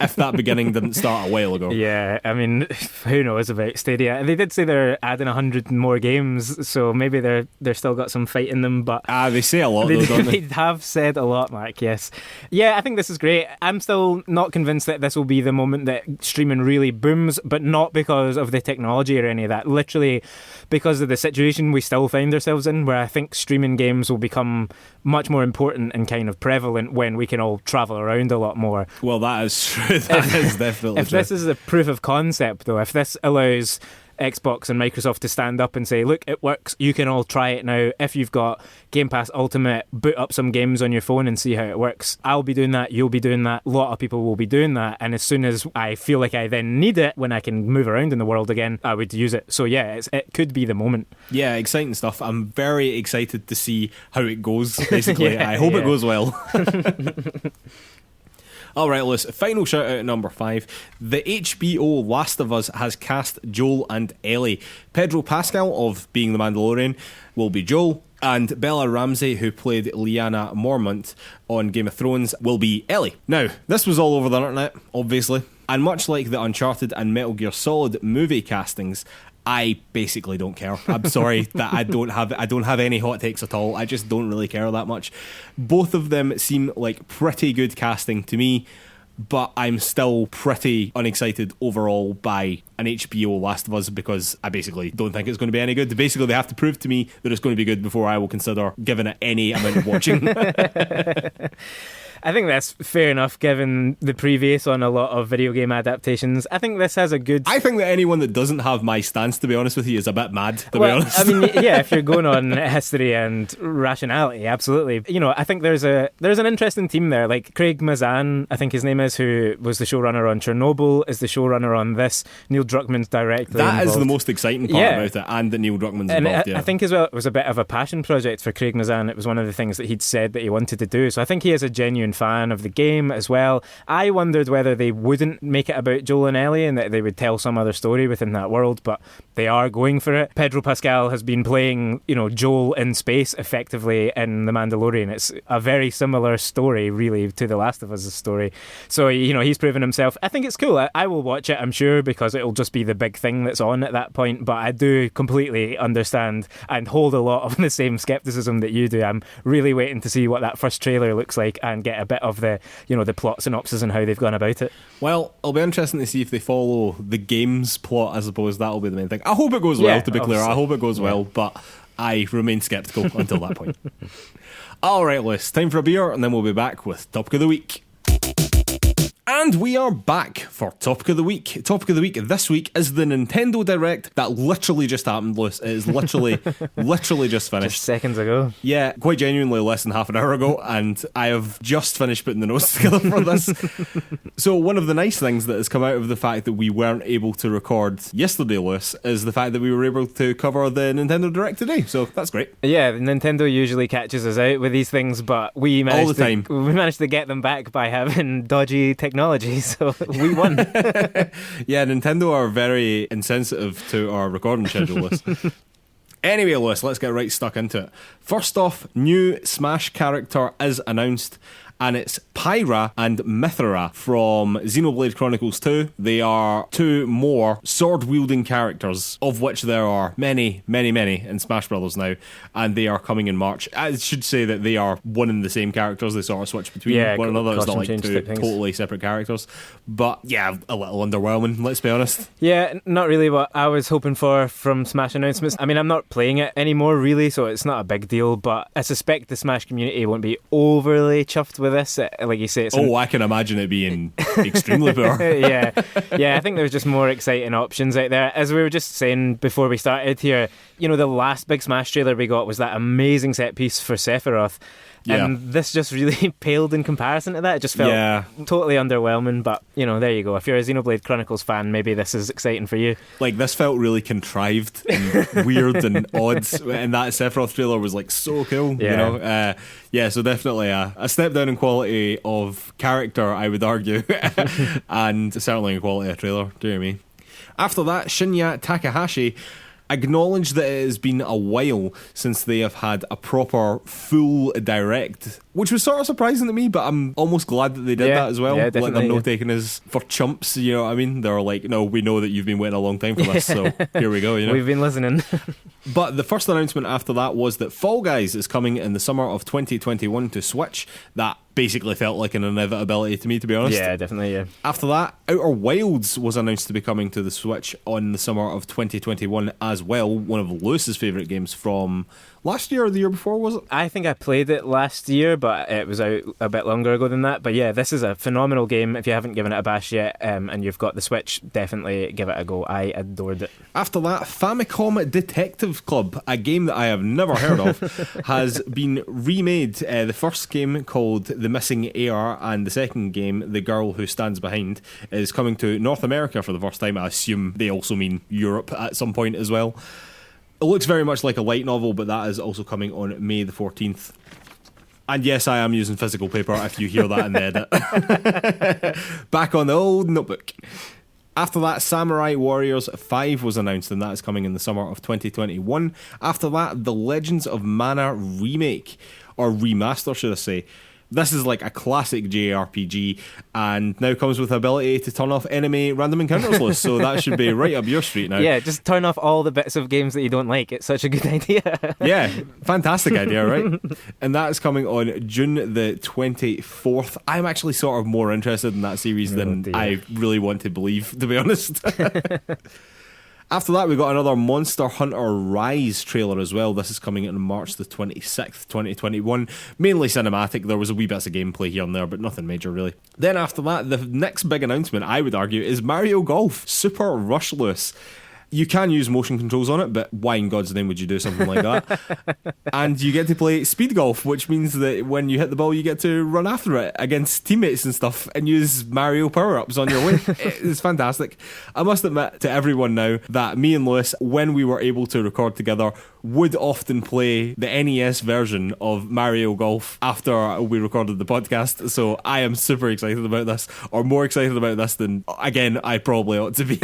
If that beginning didn't start a while ago. Yeah, I mean, who knows about Stadia? They did say they're adding 100 more games, so maybe they're still got some fight in them, but... they say a lot, though, don't they? They have said a lot, Mark, yes. Yeah, I think this is great. I'm still not convinced that this will be the moment that streaming really booms, but not because of the technology or any of that. Literally because of the situation we still find ourselves in, where I think streaming games will become much more important and kind of prevalent when we can all travel around a lot more. Well, that is true. That is definitely if true. This is a proof of concept, though, if this allows Xbox and Microsoft to stand up and say, look, it works, you can all try it now. If you've got Game Pass Ultimate, boot up some games on your phone and see how it works. I'll be doing that, you'll be doing that, a lot of people will be doing that, and as soon as I feel like I then need it, when I can move around in the world again, I would use it. So yeah, it could be the moment. Yeah, exciting stuff. I'm very excited to see how it goes, basically. I hope it goes well. Alright, Lewis, final shout out at number 5. The HBO Last of Us has cast Joel and Ellie. Pedro Pascal of Being the Mandalorian will be Joel, and Bella Ramsey, who played Lyanna Mormont on Game of Thrones, will be Ellie. Now, this was all over the internet, obviously, and much like the Uncharted and Metal Gear Solid movie castings, I basically don't care. I'm sorry that I don't have any hot takes at all. I just don't really care that much. Both of them seem like pretty good casting to me, but I'm still pretty unexcited overall by an HBO Last of Us, because I basically don't think it's going to be any good. Basically, they have to prove to me that it's going to be good before I will consider giving it any amount of watching. I think that's fair enough given the previous on a lot of video game adaptations. I think this has a good... I think that anyone that doesn't have my stance, to be honest with you, is a bit mad, to be honest. I mean, yeah, if you're going on history and rationality, absolutely. You know, I think there's an interesting team there. Like Craig Mazin, I think his name is, who was the showrunner on Chernobyl, is the showrunner on this. Neil Druckmann's directly involved. Is the most exciting part about it, and that Neil Druckmann's involved, I think as well, it was a bit of a passion project for Craig Mazin. It was one of the things that he'd said that he wanted to do. So I think he is a genuine fan of the game as well. I wondered whether they wouldn't make it about Joel and Ellie and that they would tell some other story within that world, but they are going for it. Pedro Pascal has been playing, you know, Joel in space effectively in The Mandalorian. It's a very similar story, really, to The Last of Us' story. So, you know, he's proven himself. I think it's cool. I will watch it, I'm sure, because it'll just be the big thing that's on at that point, but I do completely understand and hold a lot of the same skepticism that you do. I'm really waiting to see what that first trailer looks like and get a bit of the, you know, the plot synopsis and how they've gone about it. Well, it'll be interesting to see if they follow the game's plot. I suppose that'll be the main thing. I hope it goes well, to be clear. I hope it goes well, but I remain sceptical until that point. Alright, Liz, time for a beer, and then we'll be back with Topic of the Week. And we are back for Topic of the Week. Topic of the Week this week is the Nintendo Direct that literally just happened, Lewis. It is literally just finished. Just seconds ago. Yeah, quite genuinely less than half an hour ago, and I have just finished putting the notes together for this. So one of the nice things that has come out of the fact that we weren't able to record yesterday, Lewis, is the fact that we were able to cover the Nintendo Direct today. So that's great. Yeah, Nintendo usually catches us out with these things, but we managed to get them back by having dodgy technology, so we won. Yeah, Nintendo are very insensitive to our recording schedule list. Anyway, Lewis, let's get right stuck into it. First off, new Smash character is announced, and it's Pyra and Mithra from Xenoblade Chronicles 2. They are two more sword-wielding characters, of which there are many, many, many in Smash Bros. Now, and they are coming in March. I should say that they are one and the same characters. They sort of switch between one another. It's not like two totally separate characters. But yeah, a little underwhelming, let's be honest. Yeah, not really what I was hoping for from Smash announcements. I mean, I'm not playing it anymore, really, so it's not a big deal, but I suspect the Smash community won't be overly chuffed with this. Like you say, I can imagine it being extremely poor. yeah, I think there's just more exciting options out there. As we were just saying before we started here, you know, the last big Smash trailer we got was that amazing set piece for Sephiroth. Yeah. And this just really paled in comparison to that. It just felt totally underwhelming. But, you know, there you go. If you're a Xenoblade Chronicles fan, maybe this is exciting for you. Like, this felt really contrived and weird and odd. And that Sephiroth trailer was, like, so cool, you know? So definitely a step down in quality of character, I would argue. And certainly in quality of trailer. Do you know what I mean? After that, Shinya Takahashi acknowledged that it has been a while since they have had a proper full direct, which was sort of surprising to me, but I'm almost glad that they did that as well. Yeah, letting them know taking us for chumps, you know what I mean? They're like, no, we know that you've been waiting a long time for this, so here we go, you know. We've been listening. But the first announcement after that was that Fall Guys is coming in the summer of 2021 to Switch. That basically felt like an inevitability to me, to be honest. Yeah, definitely, yeah. After that, Outer Wilds was announced to be coming to the Switch on the summer of 2021 as well. One of Lewis's favourite games from last year or the year before, was it? I think I played it last year, but it was out a bit longer ago than that. But yeah, this is a phenomenal game. If you haven't given it a bash yet, and you've got the Switch, definitely give it a go. I adored it. After that, Famicom Detective Club, a game that I have never heard of, has been remade. The first game, called The Missing Heir, and the second game, The Girl Who Stands Behind, is coming to North America for the first time. I assume they also mean Europe at some point as well. It looks very much like a light novel, but that is also coming on May the 14th. And yes, I am using physical paper if you hear that in the edit. Back on the old notebook. After that, Samurai Warriors 5 was announced, and that is coming in the summer of 2021. After that, The Legends of Mana remake, or remaster, should I say. This is like a classic JRPG, and now comes with the ability to turn off enemy random encounters list, so that should be right up your street now. Yeah, just turn off all the bits of games that you don't like. It's such a good idea. Yeah, fantastic idea, right? And that is coming on June the 24th. I'm actually sort of more interested in that series than I really want to believe, to be honest. After that, we got another Monster Hunter Rise trailer as well. This is coming in March the 26th, 2021. Mainly cinematic. There was a wee bit of gameplay here and there, but nothing major really. Then after that, the next big announcement, I would argue, is Mario Golf Super Rushless. You can use motion controls on it, but why in God's name would you do something like that? And you get to play speed golf, which means that when you hit the ball, you get to run after it against teammates and stuff and use Mario power-ups on your way. It's fantastic. I must admit to everyone now that me and Lewis, when we were able to record together, would often play the NES version of Mario Golf after we recorded the podcast. So I am super excited about this, or more excited about this than, again, I probably ought to be.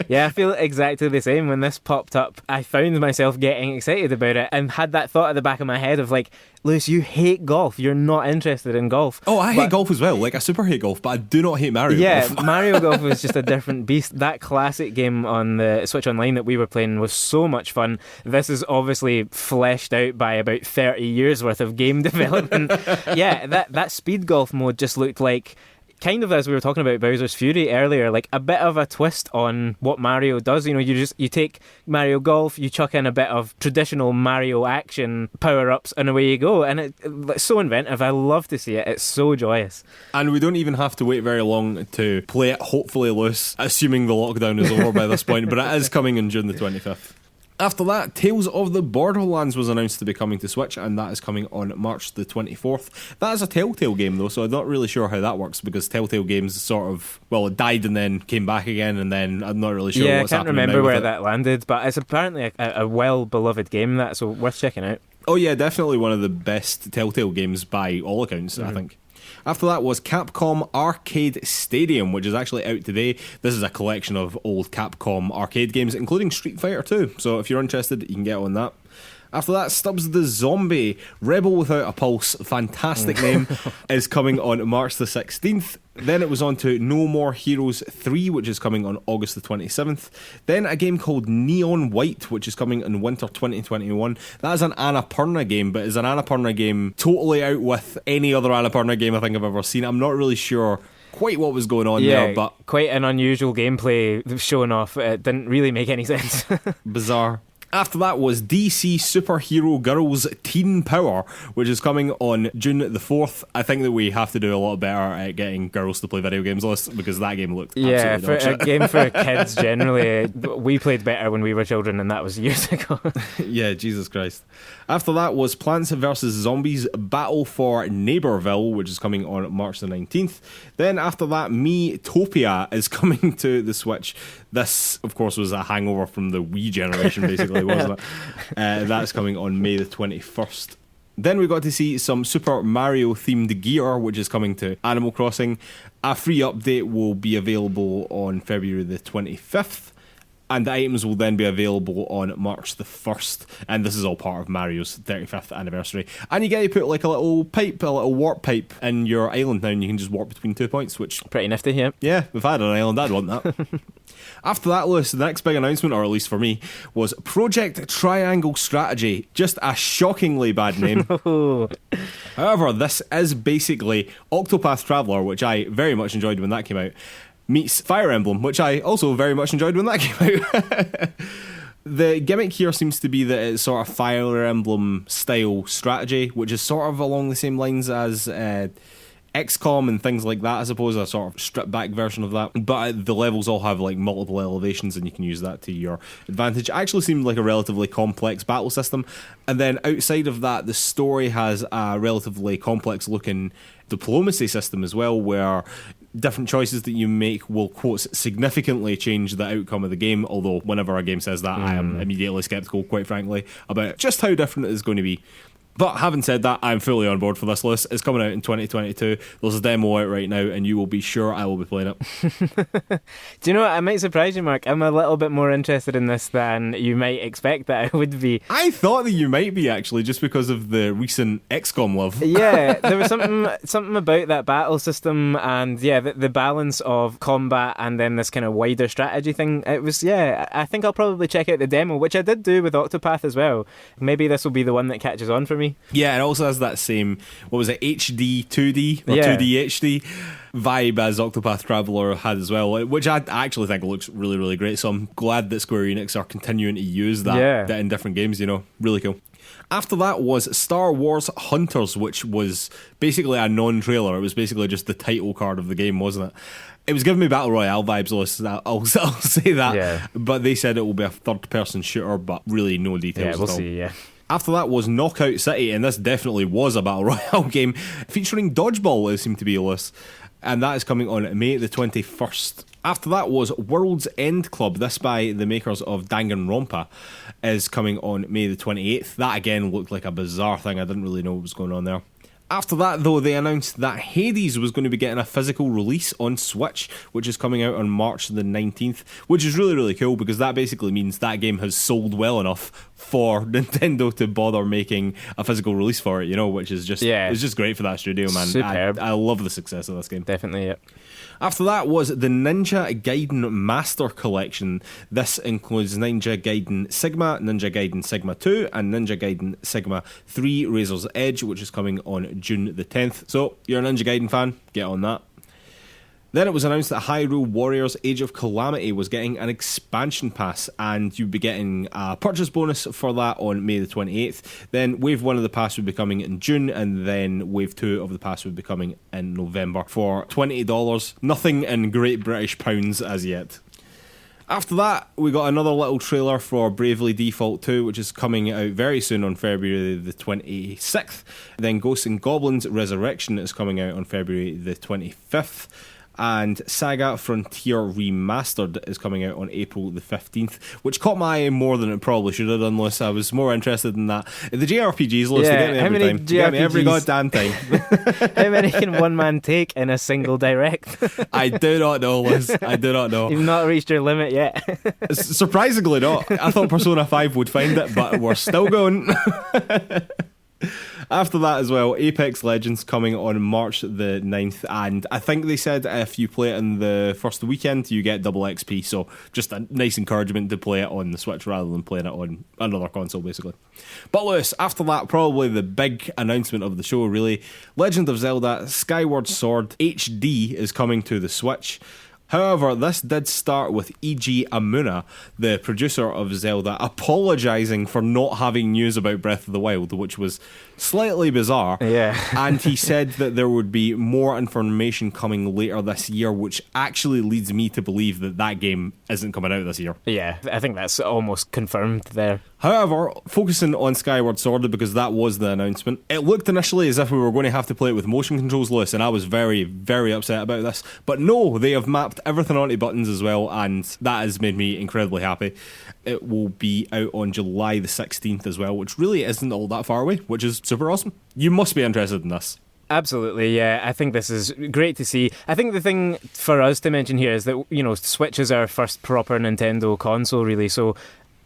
Yeah, I feel exactly the same. When this popped up, I found myself getting excited about it and had that thought at the back of my head of like, Lewis, you hate golf. You're not interested in golf. Oh, I hate golf as well. Like, I super hate golf, but I do not hate Mario Golf. Yeah, Mario Golf was just a different beast. That classic game on the Switch Online that we were playing was so much fun. This is obviously fleshed out by about 30 years worth of game development. Yeah, that speed golf mode just looked like, kind of as we were talking about Bowser's Fury earlier, like a bit of a twist on what Mario does. You know, you take Mario Golf, you chuck in a bit of traditional Mario action power-ups, and away you go. And it's so inventive. I love to see it. It's so joyous. And we don't even have to wait very long to play it, hopefully, Lewis, assuming the lockdown is over by this point, but it is coming in June the 25th. After that, Tales of the Borderlands was announced to be coming to Switch, and that is coming on March the 24th. That is a Telltale game, though, so I'm not really sure how that works, because Telltale games sort of, well, it died and then came back again, and then I'm not really sure what's happening now. Yeah, I can't remember where that landed, but it's apparently a well-beloved game, that, so worth checking out. Oh yeah, definitely one of the best Telltale games by all accounts, I think. After that was Capcom Arcade Stadium, which is actually out today. This is a collection of old Capcom arcade games, including Street Fighter 2. So if you're interested, you can get on that. After that, Stubbs the Zombie, Rebel Without a Pulse, fantastic name, is coming on March the 16th. Then it was on to No More Heroes 3, which is coming on August the 27th. Then a game called Neon White, which is coming in winter 2021. That is an Annapurna game, but is an Annapurna game totally out with any other Annapurna game I think I've ever seen. I'm not really sure quite what was going on there, but quite an unusual gameplay showing off. It didn't really make any sense. Bizarre. After that was DC Superhero Girls Teen Power, which is coming on June the 4th. I think that we have to do a lot better at getting girls to play video games, List, because that game looked absolutely for a game for kids generally. We played better when we were children, and that was years ago. Yeah, Jesus Christ. After that was Plants vs. Zombies Battle for Neighborville, which is coming on March the 19th. Then after that, Miitopia is coming to the Switch. This, of course, was a hangover from the Wii generation, basically, wasn't it? That's coming on May the 21st. Then we got to see some Super Mario themed gear, which is coming to Animal Crossing. A free update will be available on February the 25th. And the items will then be available on March the 1st. And this is all part of Mario's 35th anniversary. And you get to put like a little pipe, a little warp pipe in your island now, and you can just warp between 2 points, which... Pretty nifty, yeah. Yeah, if I had an island, I'd want that. After that, Lewis, the next big announcement, or at least for me, was Project Triangle Strategy. Just a shockingly bad name. However, this is basically Octopath Traveler, which I very much enjoyed when that came out, meets Fire Emblem, which I also very much enjoyed when that came out. The gimmick here seems to be that it's sort of Fire Emblem style strategy, which is sort of along the same lines as XCOM and things like that, I suppose, a sort of stripped back version of that. But the levels all have like multiple elevations and you can use that to your advantage. It actually seemed like a relatively complex battle system. And then outside of that, the story has a relatively complex looking diplomacy system as well, where different choices that you make will, quote, significantly change the outcome of the game, although whenever a game says that, I am immediately sceptical, quite frankly, about just how different it is going to be. But having said that, I'm fully on board for this list. It's coming out in 2022. There's a demo out right now, and you will be sure I will be playing it. Do you know what? I might surprise you, Mark. I'm a little bit more interested in this than you might expect that I would be. I thought that you might be, actually, just because of the recent XCOM love. Yeah, there was something about that battle system and, yeah, the balance of combat and then this kind of wider strategy thing. It was, yeah, I think I'll probably check out the demo, which I did do with Octopath as well. Maybe this will be the one that catches on for me. me. Yeah, it also has that same, what was it, HD 2D or Yeah. 2D HD vibe as Octopath Traveler had as well, which I actually think looks really, really great. So I'm glad that Square Enix are continuing to use that in different games, really cool. After that was Star Wars Hunters, which was basically a non-trailer. It was basically just the title card of the game, wasn't it? It was giving me Battle Royale vibes, I'll say that. Yeah. But they said it will be a third-person shooter, but really no details Yeah, at we'll all. see, yeah. After that was Knockout City, and this definitely was a Battle Royale game featuring dodgeball, it seemed to be loose. And that is coming on May the 21st. After that was World's End Club, this by the makers of Danganronpa, is coming on May the 28th. That again looked like a bizarre thing, I didn't really know what was going on there. After that, though, they announced that Hades was going to be getting a physical release on Switch, which is coming out on March the 19th, which is really, really cool because that basically means that game has sold well enough for Nintendo to bother making a physical release for it, which is just it's just great for that studio, man. Superb. I love the success of this game. Definitely, yeah. After that was the Ninja Gaiden Master Collection. This includes Ninja Gaiden Sigma, Ninja Gaiden Sigma 2, and Ninja Gaiden Sigma 3 Razor's Edge, which is coming on June the 10th. So, you're a Ninja Gaiden fan? Get on that. Then it was announced that Hyrule Warriors Age of Calamity was getting an expansion pass, and you'd be getting a purchase bonus for that on May the 28th. Then Wave 1 of the pass would be coming in June, and then Wave 2 of the pass would be coming in November for $20. Nothing in Great British pounds as yet. After that, we got another little trailer for Bravely Default 2, which is coming out very soon on February the 26th. Then Ghosts and Goblins Resurrection is coming out on February the 25th. And Saga Frontier Remastered is coming out on April the 15th, which caught my eye more than it probably should have done, unless I was more interested in that. The JRPGs, Lewis, they get me every time. They get me every goddamn time. How many can one man take in a single direct? I do not know, Liz. I do not know. You've not reached your limit yet. Surprisingly not. I thought Persona 5 would find it, but we're still going. After that as well, Apex Legends coming on March the 9th, and I think they said if you play it in the first weekend, you get double XP, so just a nice encouragement to play it on the Switch rather than playing it on another console, basically. But Lewis, after that, probably the big announcement of the show, really, Legend of Zelda Skyward Sword HD is coming to the Switch. However, this did start with E.G. Amuna, the producer of Zelda, apologising for not having news about Breath of the Wild, which was slightly bizarre. Yeah. And he said that there would be more information coming later this year, which actually leads me to believe that that game isn't coming out this year. Yeah, I think that's almost confirmed there. However, focusing on Skyward Sword, because that was the announcement, it looked initially as if we were going to have to play it with motion controls, Lewis, and I was very, very upset about this. But no, they have mapped everything onto buttons as well, and that has made me incredibly happy. It will be out on July the 16th as well, which really isn't all that far away, which is super awesome. You must be interested in this. Absolutely, yeah. I think this is great to see. I think the thing for us to mention here is that, Switch is our first proper Nintendo console, really, so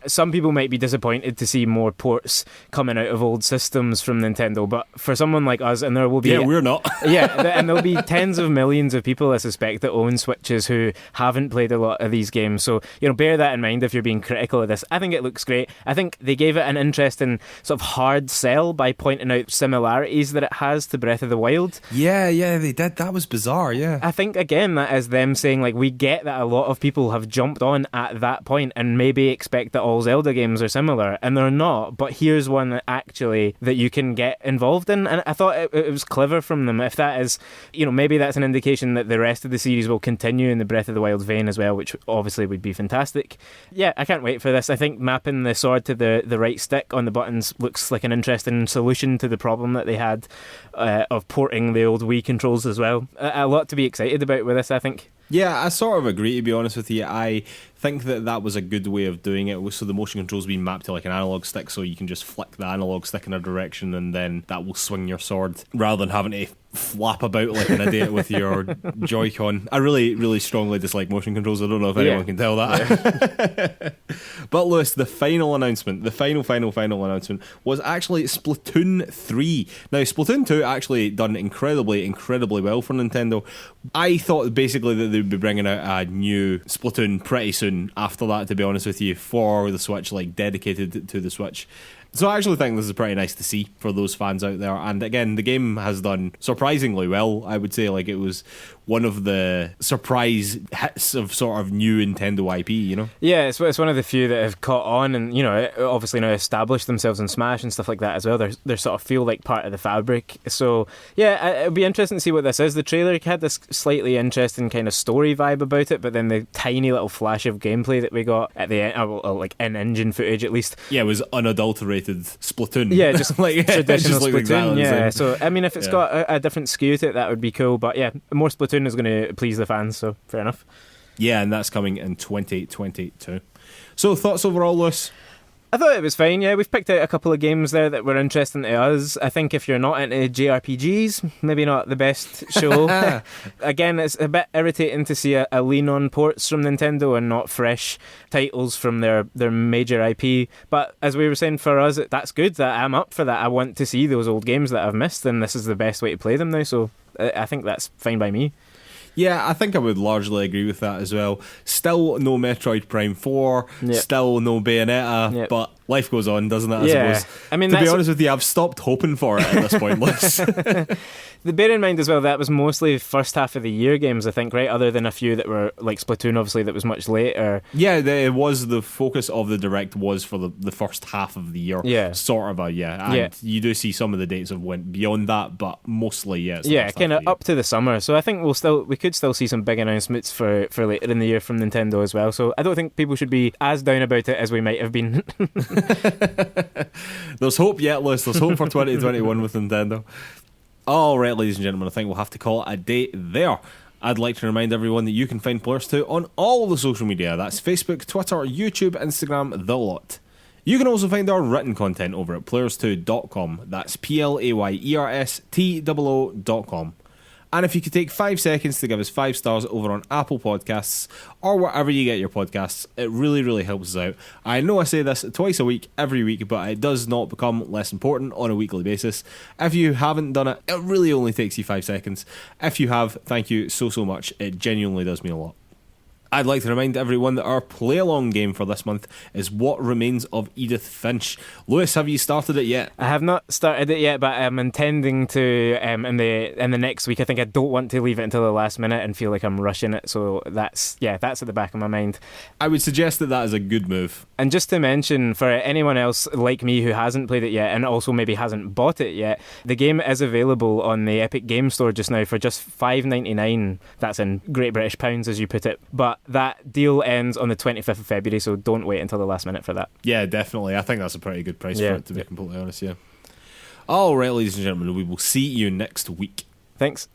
some people might be disappointed to see more ports coming out of old systems from Nintendo, but for someone like us, and there will be... Yeah, we're not. And there'll be tens of millions of people, I suspect, that own Switches who haven't played a lot of these games. So, bear that in mind if you're being critical of this. I think it looks great. I think they gave it an interesting sort of hard sell by pointing out similarities that it has to Breath of the Wild. Yeah, they did. That was bizarre, yeah. I think, again, that is them saying, we get that a lot of people have jumped on at that point and maybe expect that all Zelda games are similar, and they're not, but here's one that you can get involved in, and I thought it was clever from them. If that is, maybe that's an indication that the rest of the series will continue in the Breath of the Wild vein as well, which obviously would be fantastic. Yeah, I can't wait for this. I think mapping the sword to the right stick on the buttons looks like an interesting solution to the problem that they had of porting the old Wii controls as well. A lot to be excited about with this, I think. Yeah, I sort of agree, to be honest with you. I think that was a good way of doing it. So the motion controls being mapped to like an analog stick, so you can just flick the analog stick in a direction and then that will swing your sword rather than having to flap about like an idiot with your Joy-Con. I really, really strongly dislike motion controls. I don't know if anyone can tell that. Yeah. But Lewis, the final announcement, the final announcement was actually Splatoon 3. Now, Splatoon 2 actually done incredibly, incredibly well for Nintendo. I thought basically that they would be bringing out a new Splatoon pretty soon after that, to be honest with you, for the Switch, like dedicated to the Switch. So I actually think this is pretty nice to see for those fans out there. And again, the game has done surprisingly well, I would say. Like, it was one of the surprise hits of sort of new Nintendo IP, you know? Yeah, it's one of the few that have caught on and, you know, obviously now established themselves in Smash and stuff like that as well. They sort of feel like part of the fabric. So, yeah, it'll be interesting to see what this is. The trailer had this slightly interesting kind of story vibe about it, but then the tiny little flash of gameplay that we got at the end, like in-engine footage at least. Yeah, it was unadulterated Splatoon. Yeah, just like traditional just Splatoon. exactly Yeah, so, I mean, if it's got a different skew to it, that would be cool. But yeah, more Splatoon is going to please the fans, so fair enough. Yeah, and that's coming in 2022. So, thoughts overall, Lewis? I thought it was fine, yeah. We've picked out a couple of games there that were interesting to us. I think if you're not into JRPGs, maybe not the best show. Again, it's a bit irritating to see a lean on ports from Nintendo and not fresh titles from their major IP. But as we were saying, for us, that's good. I'm up for that. I want to see those old games that I've missed, and this is the best way to play them now, so I think that's fine by me. Yeah, I think I would largely agree with that as well. Still no Metroid Prime 4, still no Bayonetta, but life goes on, doesn't it, I suppose? I mean, to be honest with you, I've stopped hoping for it at this point, Liz. Bear in mind as well, that was mostly first half of the year games, I think, right? Other than a few that were, like Splatoon, obviously, that was much later. Yeah, it was the focus of the Direct was for the first half of the year. Yeah. Sort of and you do see some of the dates have went beyond that, but mostly, it's kind of up to the summer. So I think we could still see some big announcements for later in the year from Nintendo as well. So I don't think people should be as down about it as we might have been. There's hope yet, Liz. There's hope for 2021 with Nintendo. All right, ladies and gentlemen, I think we'll have to call it a day there. I'd like to remind everyone that you can find PlayersToo on all of the social media. That's Facebook, Twitter, YouTube, Instagram, the lot. You can also find our written content over at PlayersToo.com. That's PlayerSToo.com. And if you could take 5 seconds to give us 5 stars over on Apple Podcasts or wherever you get your podcasts, it really, really helps us out. I know I say this twice a week, every week, but it does not become less important on a weekly basis. If you haven't done it, it really only takes you 5 seconds. If you have, thank you so much. It genuinely does mean a lot. I'd like to remind everyone that our PlayAlong game for this month is What Remains of Edith Finch. Lewis, have you started it yet? I have not started it yet, but I'm intending to in the next week. I think I don't want to leave it until the last minute and feel like I'm rushing it, so that's at the back of my mind. I would suggest that is a good move. And just to mention, for anyone else like me who hasn't played it yet and also maybe hasn't bought it yet, the game is available on the Epic Game Store just now for just $5.99. That's in Great British pounds, as you put it. But that deal ends on the 25th of February, so don't wait until the last minute for that. Yeah, definitely. I think that's a pretty good price for it, to be completely honest, yeah. All right, ladies and gentlemen, we will see you next week. Thanks.